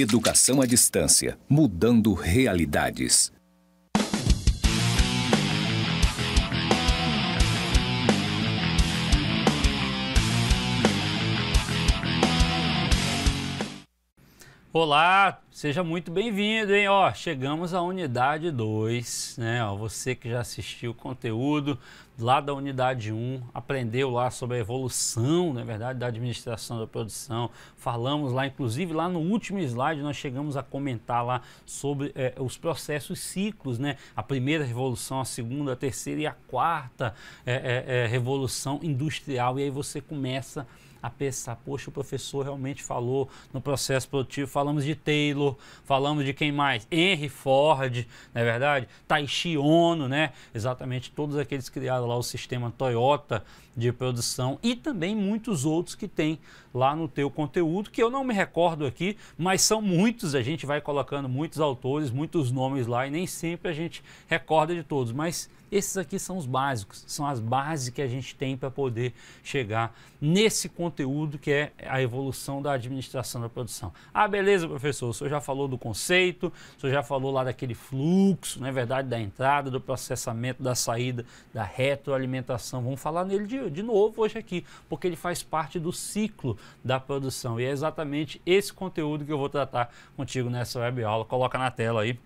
Educação à distância, mudando realidades. Olá, seja muito bem-vindo, hein? Ó, chegamos à unidade 2, né? Ó, você que já assistiu o conteúdo lá da unidade 1, aprendeu lá sobre a evolução, na verdade, da administração da produção. Falamos lá, inclusive lá no último slide, nós chegamos a comentar lá sobre os processos ciclos, né? A primeira revolução, a segunda, a terceira e a quarta revolução industrial. E aí você começa a pensar, poxa, o professor realmente falou no processo produtivo, falamos de Taylor, falamos de quem mais? Henry Ford, não é verdade? Taishi Ono, né? Exatamente, todos aqueles que criaram lá o sistema Toyota de produção e também muitos outros que tem lá no teu conteúdo, que eu não me recordo aqui, mas são muitos, a gente vai colocando muitos autores, muitos nomes lá e nem sempre a gente recorda de todos, mas esses aqui são os básicos, são as bases que a gente tem para poder chegar nesse conteúdo que é a evolução da administração da produção. Ah, beleza, professor, o senhor já falou do conceito, o senhor já falou lá daquele fluxo, não é verdade, da entrada, do processamento, da saída, da retroalimentação. Vamos falar nele de novo hoje aqui, porque ele faz parte do ciclo da produção e é exatamente esse conteúdo que eu vou tratar contigo nessa web aula. Coloca na tela aí,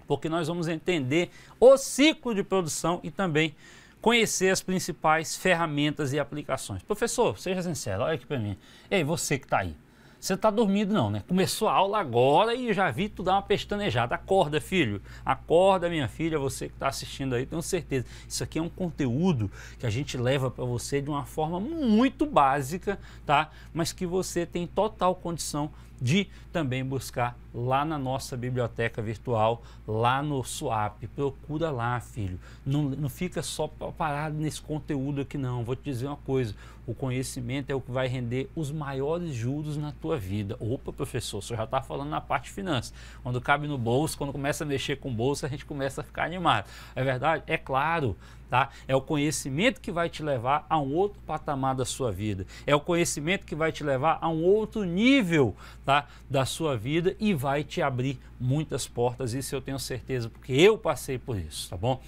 porque nós vamos entender o ciclo de produção e também conhecer as principais ferramentas e aplicações. Professor, seja sincero, olha aqui para mim. Ei, você que está aí, você está dormindo não, né? Começou a aula agora e já vi tu dar uma pestanejada. Acorda, filho. Acorda, minha filha, você que está assistindo aí, tenho certeza. Isso aqui é um conteúdo que a gente leva para você de uma forma muito básica, tá? Mas que você tem total condição de também buscar lá na nossa biblioteca virtual, lá no SWAP. Procura lá, filho. Não fica só parado nesse conteúdo aqui, não. Vou te dizer uma coisa, o conhecimento é o que vai render os maiores juros na tua vida. Opa, professor, o senhor já está falando na parte de finanças. Quando cabe no bolso, quando começa a mexer com o bolso, a gente começa a ficar animado. É verdade? É claro. Tá? É o conhecimento que vai te levar a um outro patamar da sua vida. É o conhecimento que vai te levar a um outro nível, tá, da sua vida e vai te abrir muitas portas. Isso eu tenho certeza, porque eu passei por isso, tá bom?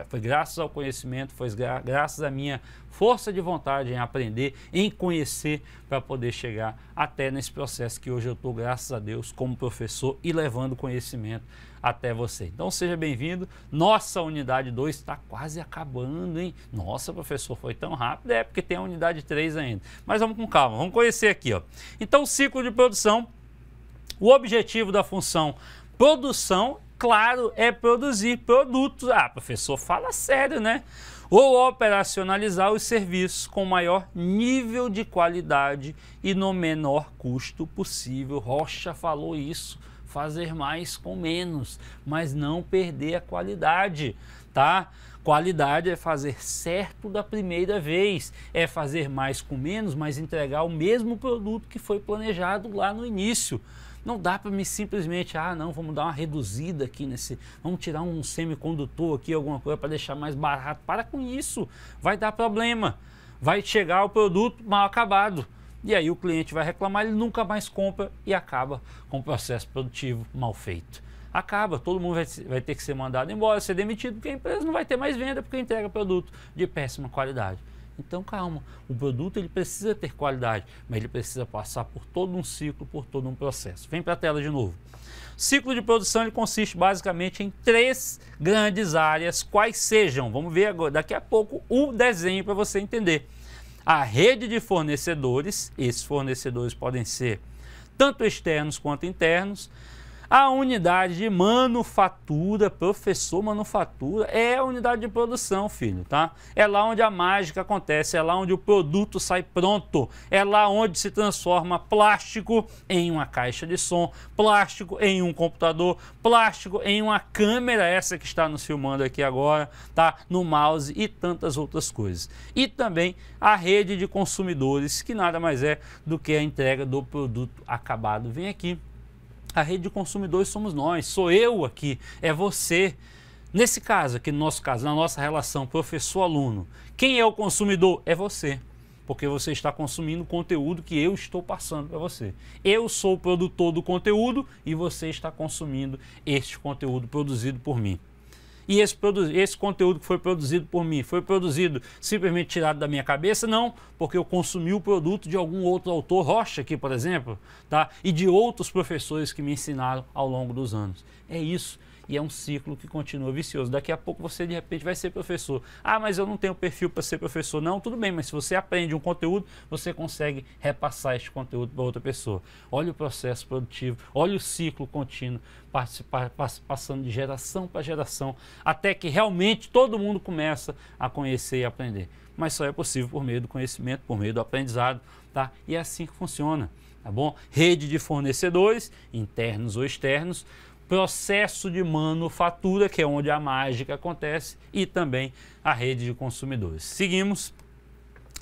Foi graças ao conhecimento, foi graças à minha força de vontade em aprender, em conhecer, para poder chegar até nesse processo que hoje eu estou, graças a Deus, como professor e levando conhecimento até você. Então seja bem-vindo. Nossa unidade 2 está quase acabando, hein? Nossa, professor, foi tão rápido. É porque tem a unidade 3 ainda. Mas vamos com calma, vamos conhecer aqui, ó. Então, o ciclo de produção, o objetivo da função produção, claro, é produzir produtos. Ah, professor, fala sério, né? Ou operacionalizar os serviços com maior nível de qualidade e no menor custo possível. Rocha falou isso. Fazer mais com menos, mas não perder a qualidade, tá? Qualidade é fazer certo da primeira vez, é fazer mais com menos, mas entregar o mesmo produto que foi planejado lá no início. Não dá para me simplesmente, não, vamos dar uma reduzida aqui vamos tirar um semicondutor aqui, alguma coisa para deixar mais barato. Para com isso, vai dar problema, vai chegar o produto mal acabado. E aí o cliente vai reclamar, ele nunca mais compra e acaba com o processo produtivo mal feito. Acaba, todo mundo vai ter que ser mandado embora, ser demitido, porque a empresa não vai ter mais venda, porque entrega produto de péssima qualidade. Então calma, o produto ele precisa ter qualidade, mas ele precisa passar por todo um ciclo, por todo um processo. Vem para a tela de novo. O ciclo de produção ele consiste basicamente em 3 grandes áreas, quais sejam, vamos ver agora, daqui a pouco o desenho para você entender. A rede de fornecedores, esses fornecedores podem ser tanto externos quanto internos. A unidade de manufatura, professor, manufatura é a unidade de produção, filho, tá? É lá onde a mágica acontece, é lá onde o produto sai pronto, é lá onde se transforma plástico em uma caixa de som, plástico em um computador, plástico em uma câmera, essa que está nos filmando aqui agora, tá? No mouse e tantas outras coisas. E também a rede de consumidores, que nada mais é do que a entrega do produto acabado. Vem aqui. A rede de consumidores somos nós, sou eu aqui, é você. Nesse caso aqui, no nosso caso, na nossa relação professor-aluno, quem é o consumidor? É você. Porque você está consumindo conteúdo que eu estou passando para você. Eu sou o produtor do conteúdo e você está consumindo este conteúdo produzido por mim. E esse conteúdo que foi produzido por mim, foi produzido simplesmente tirado da minha cabeça? Não, porque eu consumi o produto de algum outro autor, Rocha aqui, por exemplo, tá? E de outros professores que me ensinaram ao longo dos anos. É isso. E é um ciclo que continua vicioso. Daqui a pouco você, de repente, vai ser professor. Ah, mas eu não tenho perfil para ser professor. Não, tudo bem, mas se você aprende um conteúdo, você consegue repassar este conteúdo para outra pessoa. Olha o processo produtivo, olha o ciclo contínuo, passando de geração para geração, até que realmente todo mundo começa a conhecer e aprender. Mas só é possível por meio do conhecimento, por meio do aprendizado, tá? E é assim que funciona, tá bom? Rede de fornecedores, internos ou externos, processo de manufatura, que é onde a mágica acontece, e também a rede de consumidores. Seguimos.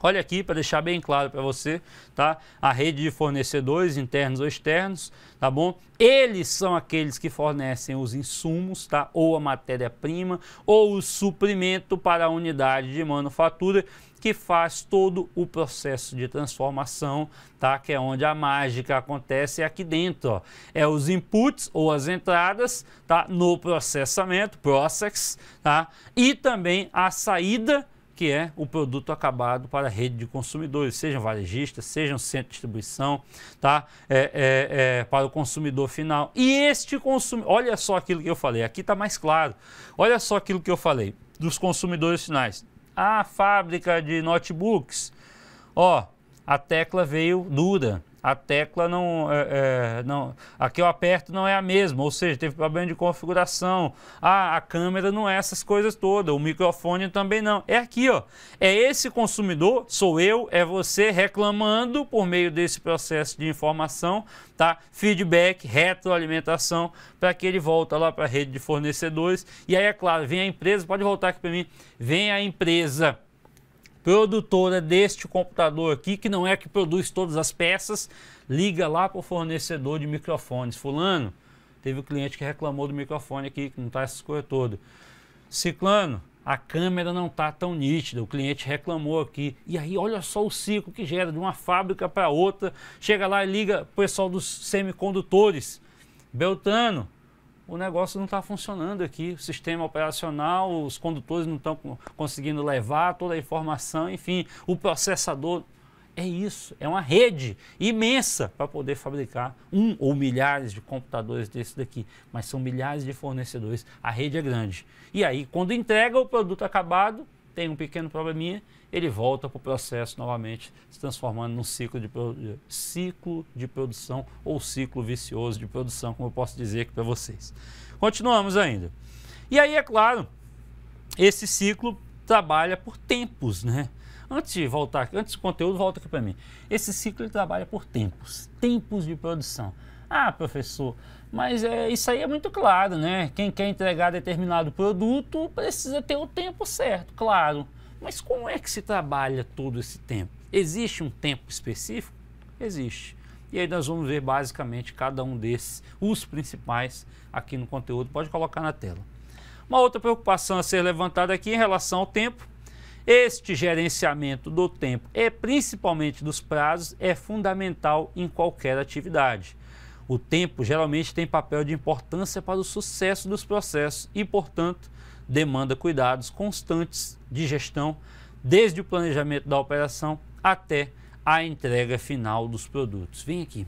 Olha aqui para deixar bem claro para você, tá? A rede de fornecedores internos ou externos, tá bom? Eles são aqueles que fornecem os insumos, tá? Ou a matéria-prima, ou o suprimento para a unidade de manufatura, que faz todo o processo de transformação, tá? Que é onde a mágica acontece aqui dentro, ó. É os inputs ou as entradas, tá? No processamento, process, tá? E também a saída, que é o produto acabado para a rede de consumidores, sejam varejistas, sejam centro de distribuição, tá? Para o consumidor final. E este consumidor, olha só aquilo que eu falei, aqui está mais claro, olha só aquilo que eu falei dos consumidores finais. A fábrica de notebooks, ó, a tecla veio dura, a tecla a que eu aperto não é a mesma, ou seja, teve problema de configuração, a câmera não é essas coisas todas, o microfone também não. É aqui, ó, é esse consumidor, sou eu, é você reclamando por meio desse processo de informação, tá? Feedback, retroalimentação, para que ele volta lá para a rede de fornecedores. E aí, é claro, vem a empresa, pode voltar aqui para mim, vem a empresa produtora deste computador aqui, que não é que produz todas as peças, liga lá para o fornecedor de microfones. Fulano, teve um cliente que reclamou do microfone aqui, que não está essas coisas todas. Ciclano, a câmera não está tão nítida, o cliente reclamou aqui. E aí olha só o ciclo que gera de uma fábrica para outra, chega lá e liga o pessoal dos semicondutores. Beltrano, o negócio não está funcionando aqui, o sistema operacional, os condutores não estão conseguindo levar toda a informação, enfim, o processador. É isso, é uma rede imensa para poder fabricar um ou milhares de computadores desses daqui, mas são milhares de fornecedores, a rede é grande. E aí, quando entrega o produto acabado, tem um pequeno probleminha, ele volta para o processo novamente, se transformando num ciclo de produção ou ciclo vicioso de produção, como eu posso dizer aqui para vocês. Continuamos ainda. E aí, é claro, esse ciclo trabalha por tempos, né? Antes do conteúdo, volta aqui para mim. Esse ciclo ele trabalha por tempos de produção. Ah, professor, mas isso aí é muito claro, né? Quem quer entregar determinado produto precisa ter o tempo certo, claro. Mas como é que se trabalha todo esse tempo? Existe um tempo específico? Existe. E aí nós vamos ver basicamente cada um desses, os principais aqui no conteúdo. Pode colocar na tela. Uma outra preocupação a ser levantada aqui em relação ao tempo. Este gerenciamento do tempo e principalmente dos prazos é fundamental em qualquer atividade. O tempo geralmente tem papel de importância para o sucesso dos processos e, portanto, demanda cuidados constantes de gestão, desde o planejamento da operação até a entrega final dos produtos. Vem aqui.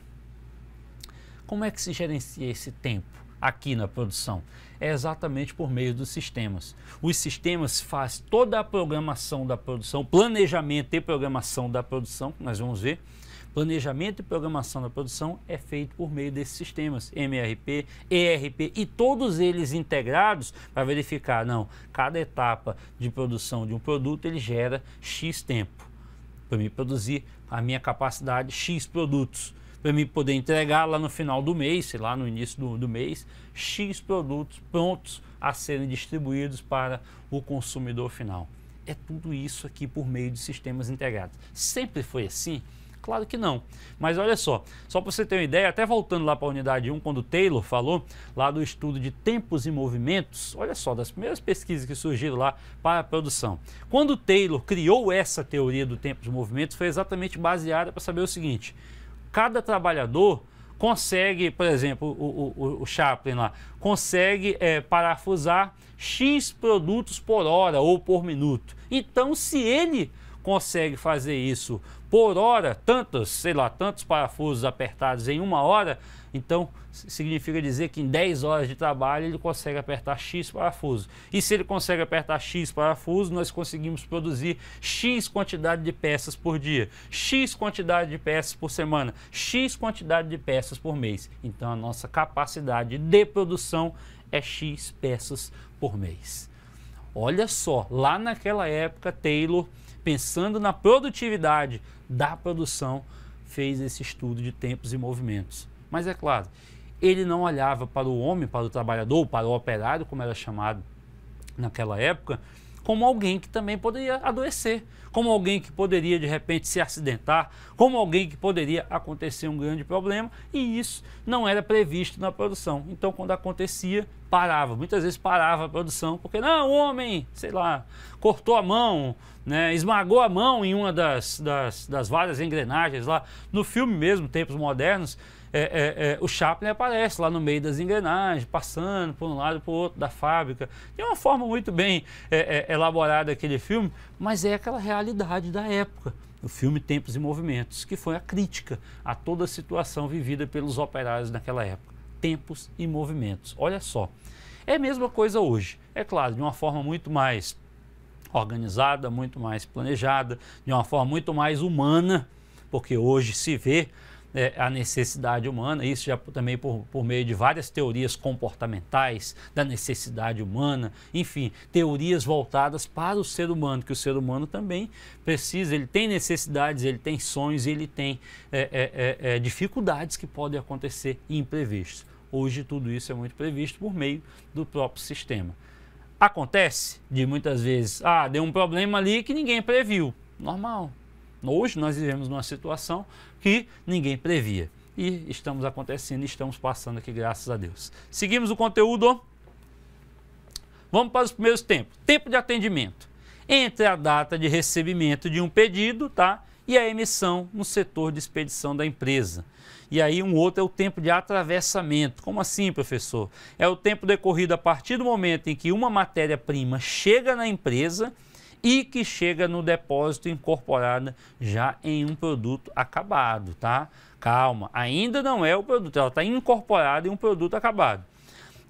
Como é que se gerencia esse tempo aqui na produção? É exatamente por meio dos sistemas. Os sistemas fazem toda a programação da produção, planejamento e programação da produção, que nós vamos ver. Planejamento e programação da produção é feito por meio desses sistemas, MRP, ERP, e todos eles integrados para verificar, não, cada etapa de produção de um produto ele gera X tempo. Para mim produzir a minha capacidade X produtos. Para mim poder entregar lá no final do mês, sei lá, no início do mês, X produtos prontos a serem distribuídos para o consumidor final. É tudo isso aqui por meio de sistemas integrados. Sempre foi assim? Claro que não. Mas olha só para você ter uma ideia, até voltando lá para a unidade 1, quando o Taylor falou lá do estudo de tempos e movimentos, olha só, das primeiras pesquisas que surgiram lá para a produção. Quando o Taylor criou essa teoria do tempos e movimentos, foi exatamente baseada para saber o seguinte: cada trabalhador consegue, por exemplo, o Chaplin lá, consegue parafusar X produtos por hora ou por minuto. Então, se ele consegue fazer isso por hora, tantos parafusos apertados em 1 hora, então significa dizer que em 10 horas de trabalho ele consegue apertar X parafusos. E se ele consegue apertar X parafusos, nós conseguimos produzir X quantidade de peças por dia, X quantidade de peças por semana, X quantidade de peças por mês. Então a nossa capacidade de produção é X peças por mês. Olha só, lá naquela época, Taylor, pensando na produtividade da produção, fez esse estudo de tempos e movimentos. Mas é claro, ele não olhava para o homem, para o trabalhador, para o operário, como era chamado naquela época, como alguém que também poderia adoecer, como alguém que poderia de repente se acidentar, como alguém que poderia acontecer um grande problema, e isso não era previsto na produção. Então, quando acontecia, parava. Muitas vezes parava a produção, porque não, o homem, sei lá, cortou a mão, né, esmagou a mão em uma das várias engrenagens lá. No filme mesmo, Tempos Modernos, o Chaplin aparece lá no meio das engrenagens, passando por um lado e por outro da fábrica. De uma forma muito bem elaborada aquele filme, mas é aquela realidade da época. O filme Tempos e Movimentos, que foi a crítica a toda a situação vivida pelos operários naquela época. Tempos e movimentos. Olha só, é a mesma coisa hoje. É claro, de uma forma muito mais organizada, muito mais planejada, de uma forma muito mais humana, porque hoje se vê a necessidade humana, isso já também por meio de várias teorias comportamentais da necessidade humana, enfim, teorias voltadas para o ser humano, que o ser humano também precisa, ele tem necessidades, ele tem sonhos, ele tem dificuldades que podem acontecer imprevistos. Hoje tudo isso é muito previsto por meio do próprio sistema. Acontece de muitas vezes, deu um problema ali que ninguém previu, normal. Hoje nós vivemos numa situação que ninguém previa e estamos acontecendo, estamos passando aqui, graças a Deus. Seguimos o conteúdo. Vamos para os primeiros tempos. Tempo de atendimento. Entre a data de recebimento de um pedido, tá, e a emissão no setor de expedição da empresa. E aí um outro é o tempo de atravessamento. Como assim, professor? É o tempo decorrido a partir do momento em que uma matéria-prima chega na empresa e que chega no depósito incorporada já em um produto acabado, tá? Calma, ainda não é o produto, ela está incorporada em um produto acabado.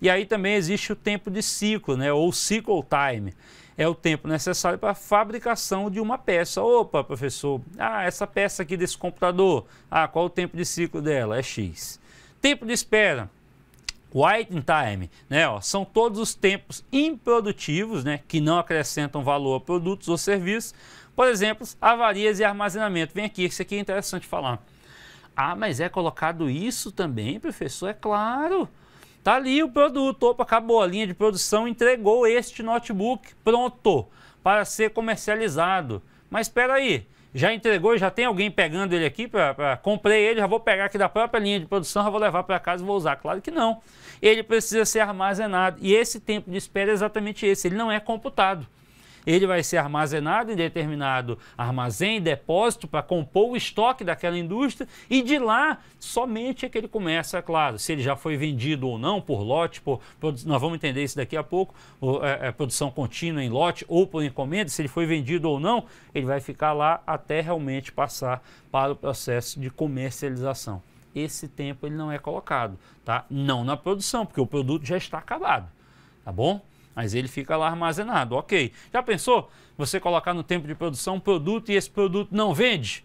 E aí também existe o tempo de ciclo, né? Ou cycle time. É o tempo necessário para a fabricação de uma peça. Opa, professor, essa peça aqui desse computador, qual o tempo de ciclo dela? É X. Tempo de espera. Waiting time, né? São todos os tempos improdutivos, né? Que não acrescentam valor a produtos ou serviços. Por exemplo, avarias e armazenamento. Vem aqui, isso aqui é interessante falar. Mas é colocado isso também, professor? É claro. Tá ali o produto, opa, acabou a linha de produção, entregou este notebook pronto para ser comercializado. Mas espera aí, já entregou, já tem alguém pegando ele aqui, comprei ele, já vou pegar aqui da própria linha de produção, já vou levar para casa e vou usar. Claro que não. Ele precisa ser armazenado e esse tempo de espera é exatamente esse, ele não é computado. Ele vai ser armazenado em determinado armazém, depósito, para compor o estoque daquela indústria e de lá somente é que ele começa, é claro, se ele já foi vendido ou não por lote, nós vamos entender isso daqui a pouco, produção contínua em lote ou por encomenda, se ele foi vendido ou não, ele vai ficar lá até realmente passar para o processo de comercialização. Esse tempo ele não é colocado, tá? Não na produção, porque o produto já está acabado, tá bom? Mas ele fica lá armazenado, ok. Já pensou você colocar no tempo de produção um produto e esse produto não vende?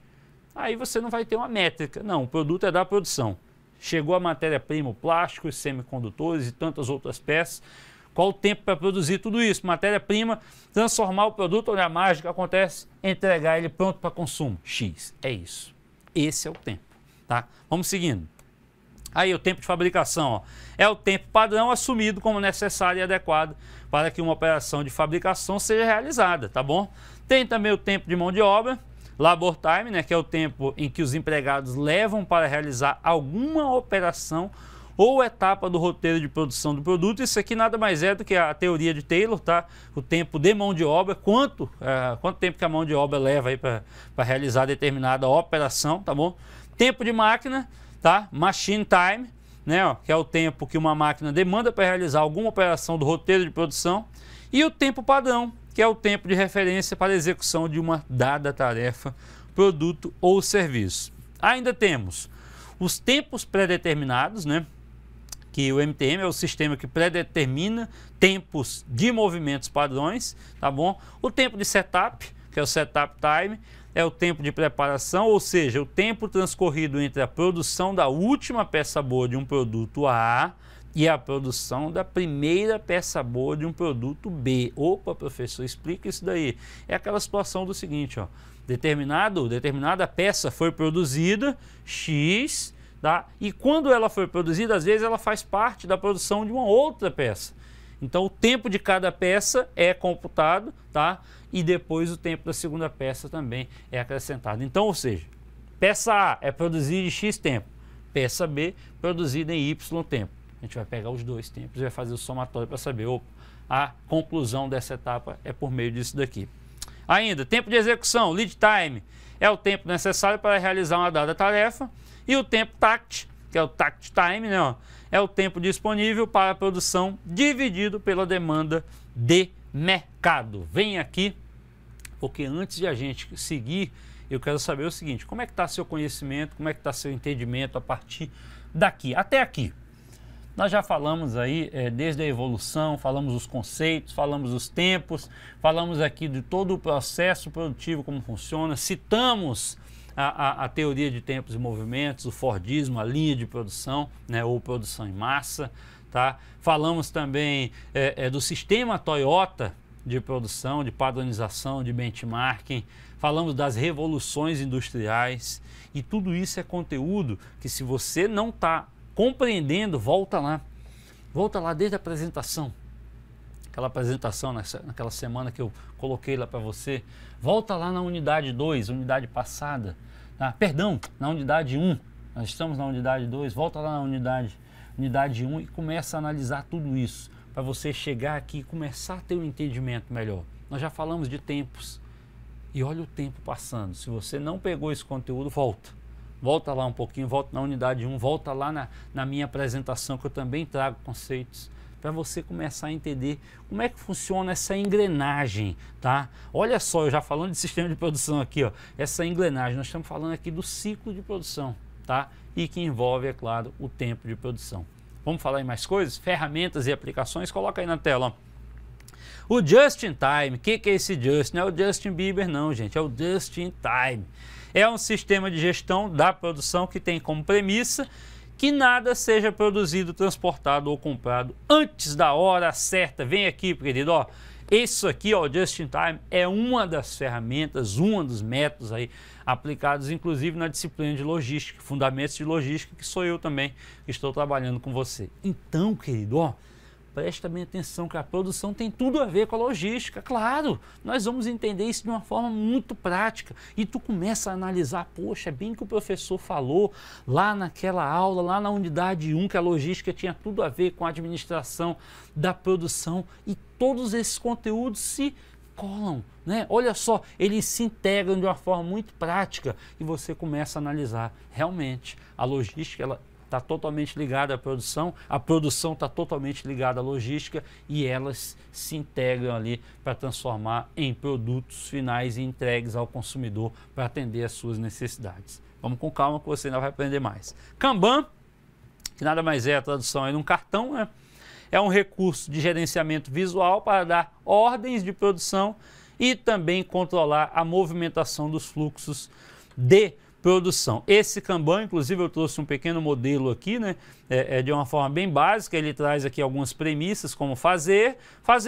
Aí você não vai ter uma métrica. Não, o produto é da produção. Chegou a matéria-prima, o plástico, os semicondutores e tantas outras peças. Qual o tempo para produzir tudo isso? Matéria-prima, transformar o produto, onde a mágica acontece, entregar ele pronto para consumo. X, é isso. Esse é o tempo, tá? Vamos seguindo. Aí o tempo de fabricação, é o tempo padrão assumido como necessário e adequado para que uma operação de fabricação seja realizada, tá bom? Tem também o tempo de mão de obra, Labor time, né, que é o tempo em que os empregados levam para realizar alguma operação ou etapa do roteiro de produção do produto. Isso aqui nada mais é do que a teoria de Taylor, tá? O tempo de mão de obra, quanto tempo que a mão de obra leva aí para realizar determinada operação, tá bom? Tempo de máquina, tá? Machine time, né, ó, que é o tempo que uma máquina demanda para realizar alguma operação do roteiro de produção. E o tempo padrão, que é o tempo de referência para a execução de uma dada tarefa, produto ou serviço. Ainda temos os tempos pré-determinados, né? Que o MTM é o sistema que predetermina tempos de movimentos padrões, tá bom? O tempo de setup, que é o setup time, é o tempo de preparação, ou seja, o tempo transcorrido entre a produção da última peça boa de um produto A e a produção da primeira peça boa de um produto B. Opa, professor, explica isso daí. É aquela situação do seguinte, ó, determinada peça foi produzida, X, tá? E quando ela foi produzida, às vezes ela faz parte da produção de uma outra peça. Então o tempo de cada peça é computado, tá? E depois o tempo da segunda peça também é acrescentado. Então, ou seja, peça A é produzida em X tempo, peça B produzida em Y tempo. A gente vai pegar os dois tempos e vai fazer o somatório para saber, opa, a conclusão dessa etapa é por meio disso daqui. Ainda, tempo de execução, lead time, é o tempo necessário para realizar uma dada tarefa. E o tempo tact, que é o tact time, né, ó, é o tempo disponível para a produção dividido pela demanda de mercado. Vem aqui, porque antes de a gente seguir, eu quero saber o seguinte: como é que está seu conhecimento, como é que está seu entendimento a partir daqui, até aqui? Nós já falamos aí desde a evolução, falamos os conceitos, falamos os tempos, falamos aqui de todo o processo produtivo, como funciona, citamos a teoria de tempos e movimentos, o Fordismo, a linha de produção, né, ou produção em massa, tá? Falamos também do sistema Toyota de produção, de padronização, de benchmarking, falamos das revoluções industriais, e tudo isso é conteúdo que, se você não está compreendendo, volta lá desde a apresentação, aquela apresentação naquela semana que eu coloquei lá para você, volta lá na unidade 2, unidade passada, tá? Perdão, na unidade 1, nós estamos na unidade 2, volta lá na unidade 1 e começa a analisar tudo isso, para você chegar aqui e começar a ter um entendimento melhor. Nós já falamos de tempos, e olha o tempo passando. Se você não pegou esse conteúdo, volta lá um pouquinho, volta na unidade 1, volta lá na minha apresentação, que eu também trago conceitos, para você começar a entender como é que funciona essa engrenagem, tá? Olha só, eu já falando de sistema de produção aqui, ó, essa engrenagem, nós estamos falando aqui do ciclo de produção, tá? E que envolve, é claro, o tempo de produção. Vamos falar em mais coisas? Ferramentas e aplicações, coloca aí na tela, ó. O Just in Time, o que é esse Just? Não é o Justin Bieber não, gente, é o Just in Time. É um sistema de gestão da produção que tem como premissa que nada seja produzido, transportado ou comprado antes da hora certa. Vem aqui, querido, ó. Isso aqui, ó, Just in Time, é uma das ferramentas, um dos métodos aí aplicados, inclusive na disciplina de logística, fundamentos de logística, que sou eu também que estou trabalhando com você. Então, querido, ó, presta bem atenção que a produção tem tudo a ver com a logística. Claro, nós vamos entender isso de uma forma muito prática. E tu começa a analisar, poxa, é bem que o professor falou lá naquela aula, lá na unidade 1, que a logística tinha tudo a ver com a administração da produção. E todos esses conteúdos se colam, né? Olha só, eles se integram de uma forma muito prática e você começa a analisar. Realmente, a logística, ela está totalmente ligada à produção, a produção está totalmente ligada à logística e elas se integram ali para transformar em produtos finais e entregues ao consumidor para atender às suas necessidades. Vamos com calma que você ainda vai aprender mais. Kanban, que nada mais é a tradução aí de um cartão, né? É um recurso de gerenciamento visual para dar ordens de produção e também controlar a movimentação dos fluxos de produção. Esse Kanban, inclusive, eu trouxe um pequeno modelo aqui, né? De uma forma bem básica. Ele traz aqui algumas premissas, como fazer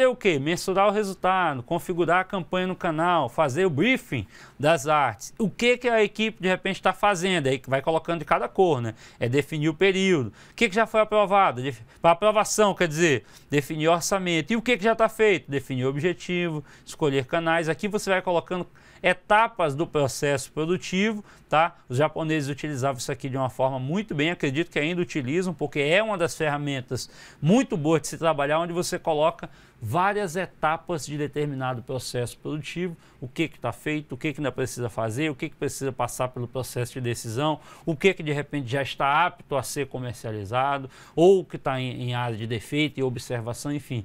o quê? Mensurar o resultado, configurar a campanha no canal, fazer o briefing das artes. O que a equipe de repente está fazendo? Aí vai colocando de cada cor, né? É definir o período. O que já foi aprovado? Para aprovação, quer dizer, definir o orçamento. E o que já está feito? Definir o objetivo, escolher canais. Aqui você vai colocando etapas do processo produtivo, tá? Os japoneses utilizavam isso aqui de uma forma muito bem, acredito que ainda utilizam, porque é uma das ferramentas muito boas de se trabalhar, onde você coloca várias etapas de determinado processo produtivo, o que está feito, o que ainda precisa fazer, o que precisa passar pelo processo de decisão, o que de repente já está apto a ser comercializado, ou o que está em área de defeito e observação, enfim.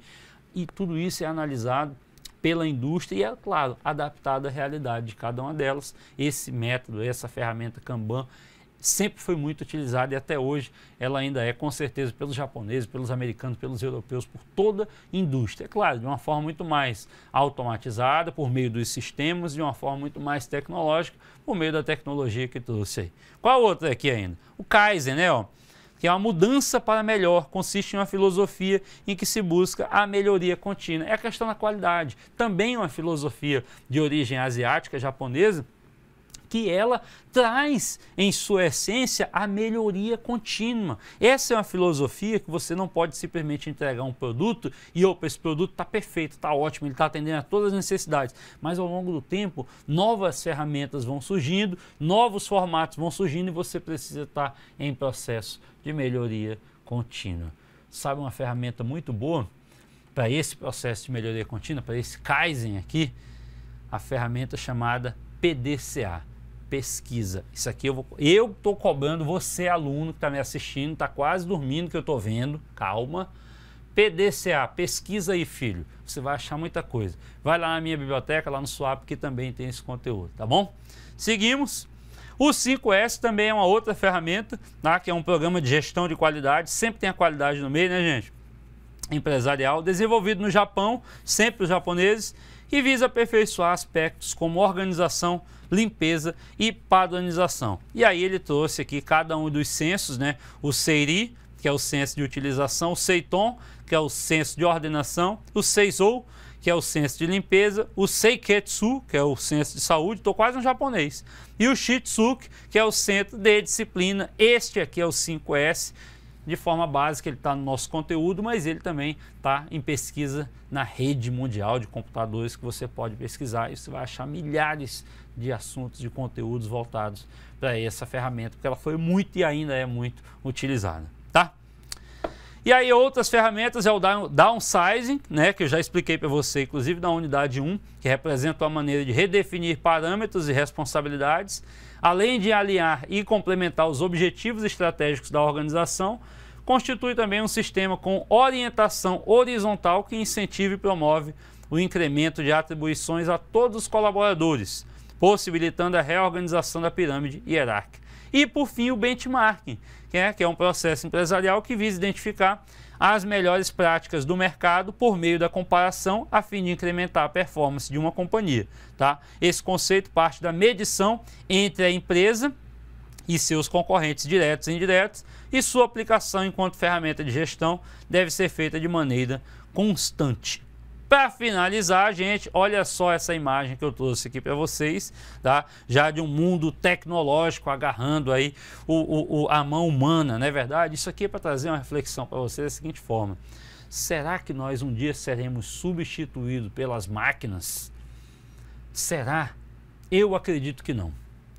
E tudo isso é analisado pela indústria e é, claro, adaptado à realidade de cada uma delas. Esse método, essa ferramenta Kanban, sempre foi muito utilizada e até hoje ela ainda é, com certeza, pelos japoneses, pelos americanos, pelos europeus, por toda a indústria. É claro, de uma forma muito mais automatizada, por meio dos sistemas, de uma forma muito mais tecnológica, por meio da tecnologia que trouxe aí. Qual outra aqui ainda? O Kaizen, né? Que é uma mudança para melhor, consiste em uma filosofia em que se busca a melhoria contínua. É a questão da qualidade. Também uma filosofia de origem asiática, japonesa, que ela traz em sua essência a melhoria contínua. Essa é uma filosofia que você não pode simplesmente entregar um produto e, opa, esse produto está perfeito, está ótimo, ele está atendendo a todas as necessidades. Mas ao longo do tempo, novas ferramentas vão surgindo, novos formatos vão surgindo e você precisa estar em processo de melhoria contínua. Sabe uma ferramenta muito boa para esse processo de melhoria contínua, para esse Kaizen aqui? A ferramenta chamada PDCA. Pesquisa. Isso aqui eu estou cobrando, você aluno que está me assistindo, está quase dormindo que eu estou vendo, calma. PDCA, pesquisa aí, filho. Você vai achar muita coisa. Vai lá na minha biblioteca, lá no Swap, que também tem esse conteúdo, tá bom? Seguimos. O 5S também é uma outra ferramenta, tá? Que é um programa de gestão de qualidade, sempre tem a qualidade no meio, né, gente? Empresarial, desenvolvido no Japão, sempre os japoneses, e visa aperfeiçoar aspectos como organização, limpeza e padronização. E aí ele trouxe aqui cada um dos censos, né? O Seiri, que é o censo de utilização, o Seiton, que é o censo de ordenação, o Seizou, que é o censo de limpeza, o Seiketsu, que é o censo de saúde, estou quase no japonês, e o Shitsuki, que é o centro de disciplina. Este aqui é o 5S, de forma básica ele está no nosso conteúdo, mas ele também está em pesquisa na rede mundial de computadores que você pode pesquisar e você vai achar milhares de assuntos, de conteúdos voltados para essa ferramenta, porque ela foi muito e ainda é muito utilizada, tá? E aí outras ferramentas é o Downsizing, né, que eu já expliquei para você, inclusive na unidade 1, que representa uma maneira de redefinir parâmetros e responsabilidades, além de alinhar e complementar os objetivos estratégicos da organização, constitui também um sistema com orientação horizontal que incentiva e promove o incremento de atribuições a todos os colaboradores, possibilitando a reorganização da pirâmide hierárquica. E, por fim, o benchmarking, que é um processo empresarial que visa identificar as melhores práticas do mercado por meio da comparação, a fim de incrementar a performance de uma companhia, tá? Esse conceito parte da medição entre a empresa e seus concorrentes diretos e indiretos, e sua aplicação enquanto ferramenta de gestão deve ser feita de maneira constante. Para finalizar, gente, olha só essa imagem que eu trouxe aqui para vocês, tá? Já de um mundo tecnológico agarrando aí a mão humana, não é verdade? Isso aqui é para trazer uma reflexão para vocês da seguinte forma: será que nós um dia seremos substituídos pelas máquinas? Será? Eu acredito que não,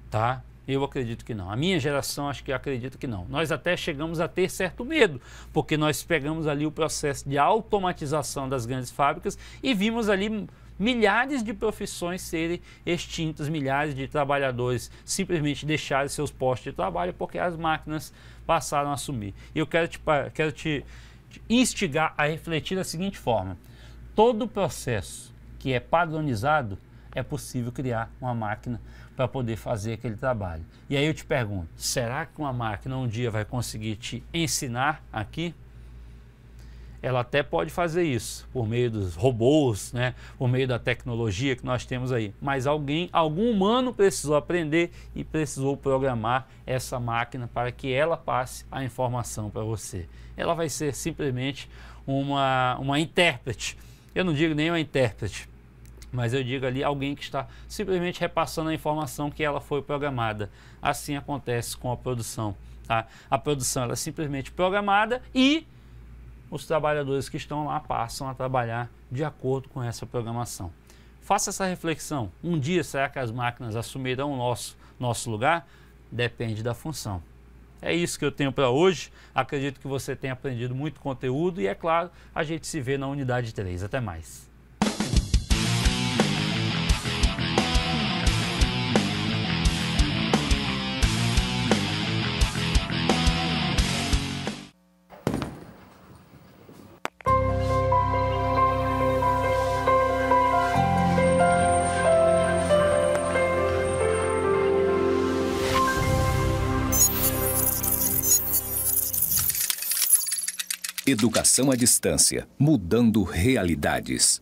tá? Eu acredito que não. A minha geração acho que acredita que não. Nós até chegamos a ter certo medo, porque nós pegamos ali o processo de automatização das grandes fábricas e vimos ali milhares de profissões serem extintas, milhares de trabalhadores simplesmente deixarem seus postos de trabalho porque as máquinas passaram a assumir. E eu quero te instigar a refletir da seguinte forma: todo processo que é padronizado, é possível criar uma máquina para poder fazer aquele trabalho. E aí eu te pergunto, será que uma máquina um dia vai conseguir te ensinar aqui? Ela até pode fazer isso por meio dos robôs, né? Por meio da tecnologia que nós temos aí. Mas algum humano precisou aprender e precisou programar essa máquina para que ela passe a informação para você. Ela vai ser simplesmente uma intérprete. Eu não digo nem uma intérprete, mas eu digo ali alguém que está simplesmente repassando a informação que ela foi programada. Assim acontece com a produção, tá? A produção ela é simplesmente programada e os trabalhadores que estão lá passam a trabalhar de acordo com essa programação. Faça essa reflexão. Um dia, será que as máquinas assumirão o nosso lugar? Depende da função. É isso que eu tenho para hoje. Acredito que você tenha aprendido muito conteúdo e, é claro, a gente se vê na unidade 3. Até mais. Educação à distância, mudando realidades.